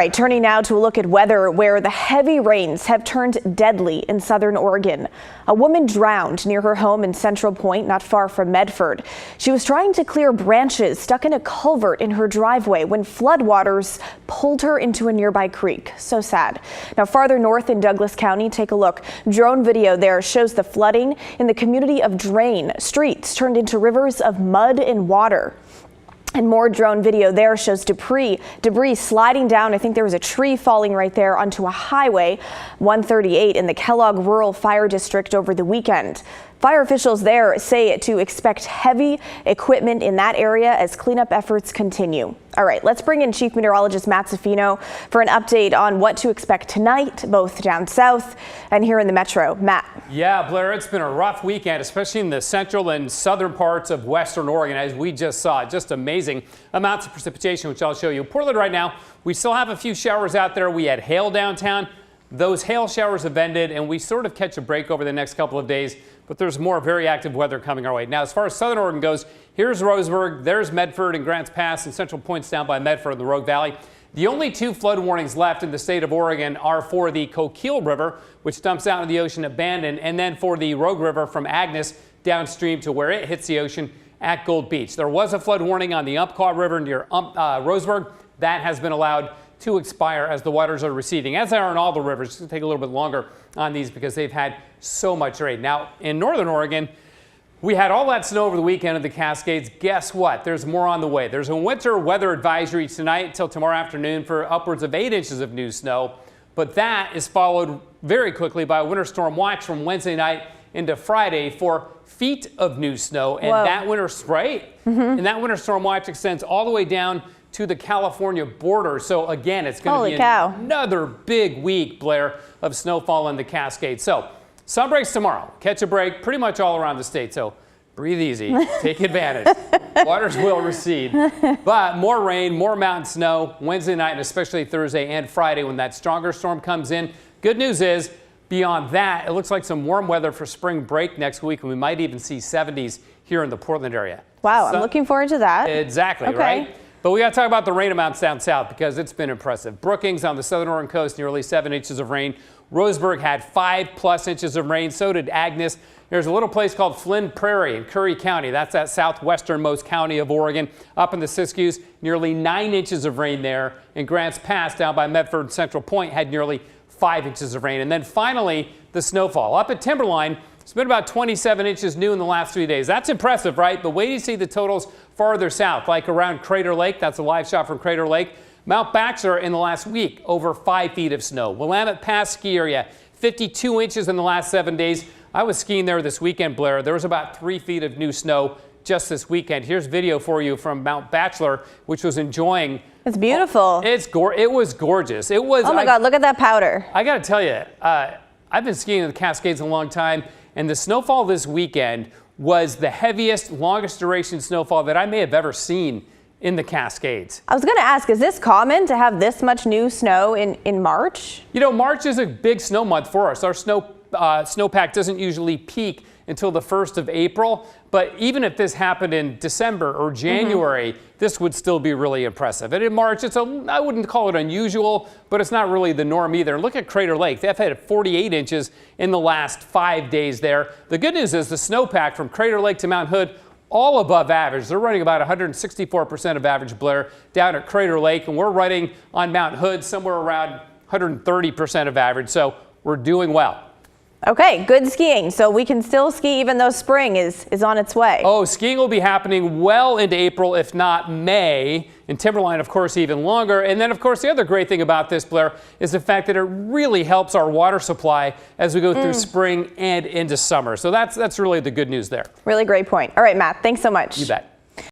Right, turning now to a look at weather where the heavy rains have turned deadly in southern Oregon. A woman drowned near her home in Central Point, not far from Medford. She was trying to clear branches stuck in a culvert in her driveway when floodwaters pulled her into a nearby creek. So sad. Now farther north in Douglas County, take a look. Drone video there shows the flooding in the community of Drain. Streets turned into rivers of mud and water. And more drone video there shows debris sliding down. I think there was a tree falling right there onto a highway 138 in the Kellogg Rural Fire District over the weekend. Fire officials there say to expect heavy equipment in that area as cleanup efforts continue. All right, let's bring in Chief Meteorologist Matt Zaffino for an update on what to expect tonight, both down south and here in the metro. Matt. Yeah, Blair, it's been a rough weekend, especially in the central and southern parts of western Oregon, as we just saw. Just amazing amounts of precipitation, which I'll show you. Portland right now, we still have a few showers out there. We had hail downtown. Those hail showers have ended, and we sort of catch a break over the next couple of days, but there's more very active weather coming our way. Now, as far as southern Oregon goes, here's Roseburg, there's Medford and Grants Pass, and Central Point's down by Medford in the Rogue Valley. The only two flood warnings left in the state of Oregon are for the Coquille River, which dumps out into the ocean at Bandon, and then for the Rogue River from Agnes downstream to where it hits the ocean at Gold Beach. There was a flood warning on the Umpqua River near Roseburg. That has been allowed to expire as the waters are receding, as they are in all the rivers. It's going to take a little bit longer on these because they've had so much rain. Now, in northern Oregon, we had all that snow over the weekend in the Cascades. Guess what? There's more on the way. There's a winter weather advisory tonight until tomorrow afternoon for upwards of 8 inches of new snow. But that is followed very quickly by a winter storm watch from Wednesday night into Friday for feet of new snow. And that winter, and that winter storm watch extends all the way down to the California border. So again, it's going to be another big week, Blair, of snowfall in the Cascades. So sun breaks tomorrow. Catch a break pretty much all around the state. So breathe easy. Take advantage. Waters will recede. But more rain, more mountain snow Wednesday night and especially Thursday and Friday when that stronger storm comes in. Good news is, beyond that, it looks like some warm weather for spring break next week, and we might even see 70s here in the Portland area. Wow, I'm looking forward to that. Exactly, right? But we got to talk about the rain amounts down south because it's been impressive. Brookings on the southern Oregon coast, nearly 7 inches of rain. Roseburg had 5+ inches of rain. So did Agnes. There's a little place called Flynn Prairie in Curry County. That's that southwesternmost county of Oregon. Up in the Siskiyous, nearly 9 inches of rain there. And Grants Pass down by Medford and Central Point had nearly 5 inches of rain. And then finally, the snowfall. Up at Timberline, it's been about 27 inches new in the last 3 days. That's impressive, right? But wait till you see the totals farther south, like around Crater Lake. That's a live shot from Crater Lake. Mount Baxter in the last week, over 5 feet of snow. Willamette Pass ski area, 52 inches in the last 7 days. I was skiing there this weekend, Blair. There was about 3 feet of new snow just this weekend. Here's video for you from Mount Bachelor, which was enjoying. It's beautiful. It was gorgeous. It was. Oh my God, look at that powder. I got to tell you, I've been skiing in the Cascades a long time. And the snowfall this weekend was the heaviest, longest duration snowfall that I may have ever seen in the Cascades. I was going to ask, is this common to have this much new snow in March? You know, March is a big snow month for us. Our snowpack doesn't usually peak until the 1st of April. But even if this happened in December or January, this would still be really impressive. And in March, I wouldn't call it unusual, but it's not really the norm either. Look at Crater Lake. They've had 48 inches in the last 5 days there. The good news is the snowpack from Crater Lake to Mount Hood, all above average. They're running about 164% of average, Blair, down at Crater Lake. And we're running on Mount Hood somewhere around 130% of average. So we're doing well. Okay, good skiing. So we can still ski even though spring is on its way. Oh, skiing will be happening well into April, if not May. In Timberline, of course, even longer. And then, of course, the other great thing about this, Blair, is the fact that it really helps our water supply as we go through spring and into summer. So that's really the good news there. Really great point. All right, Matt, thanks so much. You bet.